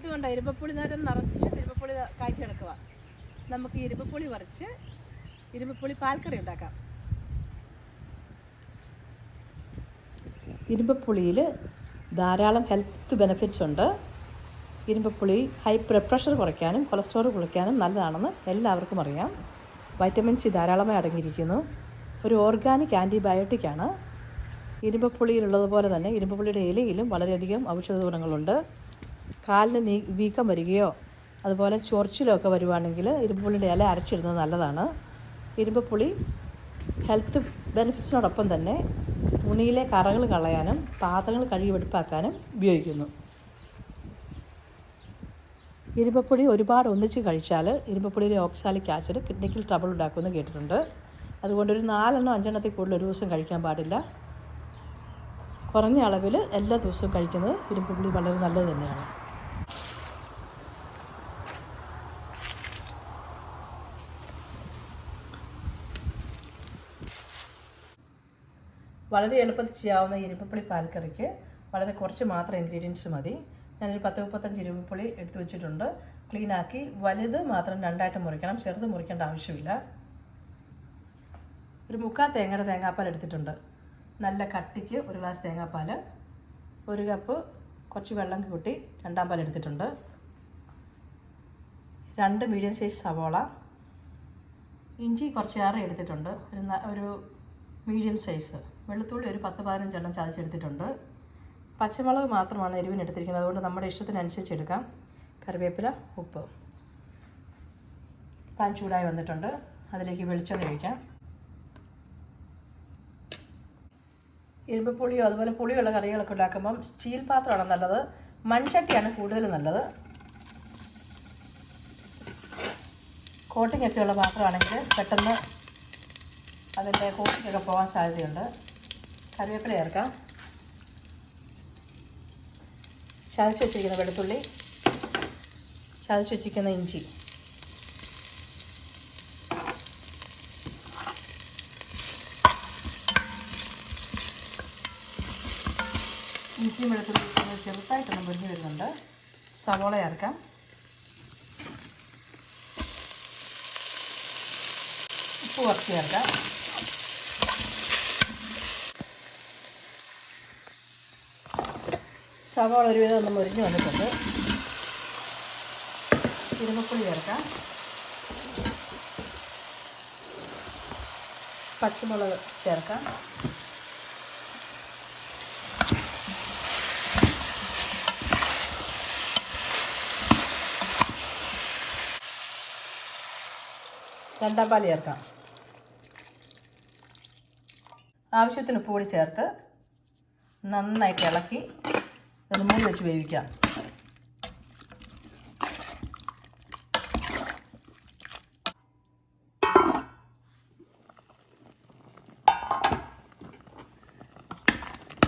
മുറ്റത്ത് കൊണ്ട് ഇരുമ്പപ്പുളി നേരം നിറച്ച് ഇരുമ്പപ്പുളി കാഴ്ച കിടക്കുക. നമുക്ക് ഇരുമ്പപ്പുളി പറിച്ച് ഇരുമ്പപ്പുളി പാൽക്കറി ഉണ്ടാക്കാം. ഇരുമ്പപ്പുളിയിൽ ധാരാളം ഹെൽത്ത് ബെനിഫിറ്റ്സ് ഉണ്ട്. ഇരുമ്പപ്പുളി ഹൈ ബ്ലഡ് പ്രഷർ കുറയ്ക്കാനും കൊളസ്ട്രോൾ കുറയ്ക്കാനും നല്ലതാണെന്ന് എല്ലാവർക്കും അറിയാം. വൈറ്റമിൻ സി ധാരാളമായി അടങ്ങിയിരിക്കുന്നു. ഒരു ഓർഗാനിക് ആൻറ്റിബയോട്ടിക്കാണ്. ഇരുമ്പപ്പുളിയിലുള്ളതുപോലെ തന്നെ ഇരുമ്പപ്പുളിയുടെ ഇലയിലും വളരെയധികം ഔഷധ ഗുണങ്ങളുണ്ട്. കാലിന് വീക്കം വരികയോ അതുപോലെ ചൊറിച്ചിലൊക്കെ വരുവാണെങ്കിൽ ഇരുമ്പപ്പുളിയുടെ ഇല അരച്ചിടുന്നത് നല്ലതാണ്. ഇരുമ്പപ്പുളി ഹെൽത്ത് ബെനിഫിറ്റ്സിനോടൊപ്പം തന്നെ തുണിയിലെ കറകൾ കളയാനും പാത്രങ്ങൾ കഴുകി വെടുപ്പാക്കാനും ഉപയോഗിക്കുന്നു. ഇരുമ്പപ്പുളി ഒരുപാട് ഒന്നിച്ച് കഴിച്ചാൽ ഇരുമ്പപ്പുളിയിലെ ഓക്സാലിക് ആസിഡ് കിഡ്നിക്കിൽ ട്രബിൾ ഉണ്ടാക്കുമെന്ന് കേട്ടിട്ടുണ്ട്. അതുകൊണ്ട് ഒരു 4-5 കൂടുതൽ ഒരു ദിവസം കഴിക്കാൻ പാടില്ല. കുറഞ്ഞ അളവിൽ എല്ലാ ദിവസവും കഴിക്കുന്നത് ഇരുമ്പപ്പുളി വളരെ നല്ലത് തന്നെയാണ്. വളരെ എളുപ്പത്തിൽ ചെയ്യാവുന്ന ഇരുമ്പപ്പുളി പാൽക്കറിക്ക് വളരെ കുറച്ച് മാത്രം ഇൻഗ്രീഡിയൻസ് മതി. ഞാനൊരു 10-35 ഇരുമ്പപ്പുളി എടുത്തു വെച്ചിട്ടുണ്ട്. ക്ലീനാക്കി വലുത് മാത്രം 2ആയിട്ട് മുറിക്കണം, ചെറുത് മുറിക്കേണ്ട ആവശ്യമില്ല. ഒരു 3/4 തേങ്ങയുടെ തേങ്ങാപ്പാൽ എടുത്തിട്ടുണ്ട്. നല്ല കട്ടിക്ക് 1 ഗ്ലാസ് തേങ്ങാപ്പാൽ, 1 കപ്പ് കുറച്ച് വെള്ളം കൂട്ടി 2ആം പാൽ എടുത്തിട്ടുണ്ട്. 2 മീഡിയം സൈസ് സവോള, ഇഞ്ചി കുറച്ചേറെ എടുത്തിട്ടുണ്ട്, ഒരു മീഡിയം സൈസ്, വെളുത്തുള്ളി ഒരു 10-15 എണ്ണം ചതച്ചെടുത്തിട്ടുണ്ട്. പച്ചമുളക് മാത്രമാണ് എരിവിന് എടുത്തിരിക്കുന്നത്, അതുകൊണ്ട് നമ്മുടെ ഇഷ്ടത്തിനനുസരിച്ച് എടുക്കാം. കറിവേപ്പില, ഉപ്പ്. പാൻ ചൂടായി വന്നിട്ടുണ്ട്, അതിലേക്ക് വെളിച്ചെണ്ണ ഒഴിക്കാം. ഇരുമ്പപ്പുളിയോ അതുപോലെ പുളിയുള്ള കറികളൊക്കെ ഉണ്ടാക്കുമ്പം സ്റ്റീൽ പാത്രമാണ് നല്ലത്. മൺചട്ടിയാണ് കൂടുതൽ നല്ലത്. കോട്ടിംഗ് ഒക്കെയുള്ള പാത്രമാണെങ്കിൽ പെട്ടെന്ന് അതിൻ്റെ കോട്ടിങ്ങൊക്കെ പോകാൻ സാധ്യതയുണ്ട്. കറിവേപ്പില ചേർക്കാം. ചതച്ച് വെച്ചിരിക്കുന്ന വെളുത്തുള്ളി, ചതച്ച് വെച്ചിരിക്കുന്ന ഇഞ്ചി, ഇഞ്ചിയും വെളുത്തുള്ളി ചെറുതായിട്ടൊന്ന് മുരിഞ്ഞ് വരുന്നുണ്ട്. സവോള ചേർക്കാം. ഉപ്പ് കുറച്ച് ചേർക്കാം. സവോള ഒരുവിധം ഒന്ന് മുരിഞ്ഞ് വന്നിട്ടുണ്ട്. ഇരുമ്പപ്പുളി ചേർക്കാം. പച്ചമുളക് ചേർക്കാം. രണ്ടാം പാൽ ചേർക്കാം. ആവശ്യത്തിന് ഉപ്പ് കൂടി ചേർത്ത് നന്നായിട്ട് ഇളക്കി ഒന്ന് മൂടി വെച്ച് വേവിക്കാം.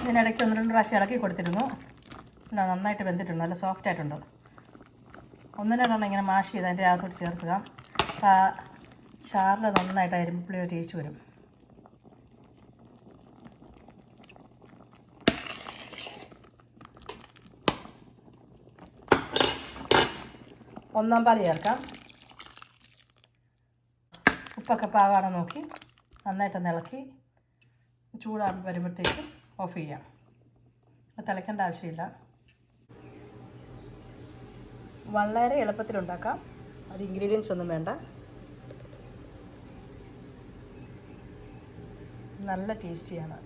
ഇതിനിടയ്ക്ക് 1-2 പ്രാവശ്യം ഇളക്കി കൊടുത്തിരുന്നു. നന്നായിട്ട് വെന്തിട്ടുണ്ട്, നല്ല സോഫ്റ്റ് ആയിട്ടുണ്ട്. 1-2 ഇങ്ങനെ മാഷ് ചെയ്ത് അതിൻ്റെ അകത്തോട്ട് ചേർത്തുക. അപ്പോൾ ആ ചാറിൽ നന്നായിട്ട് ഇരുമ്പപ്പുളിയുടെ ടേസ്റ്റ് വരും. ഒന്നാം പാൽ ചേർക്കാം. ഉപ്പൊക്കെ പാകമാണോ നോക്കി നന്നായിട്ടൊന്ന് ഇളക്കി ചൂടാൻ വരുമ്പോഴത്തേക്ക് ഓഫ് ചെയ്യാം. തിളയ്ക്കേണ്ട ആവശ്യമില്ല. വളരെ എളുപ്പത്തിലുണ്ടാക്കാം. അത് ഇൻഗ്രീഡിയൻസ് ഒന്നും വേണ്ട. നല്ല ടേസ്റ്റിയാണ്.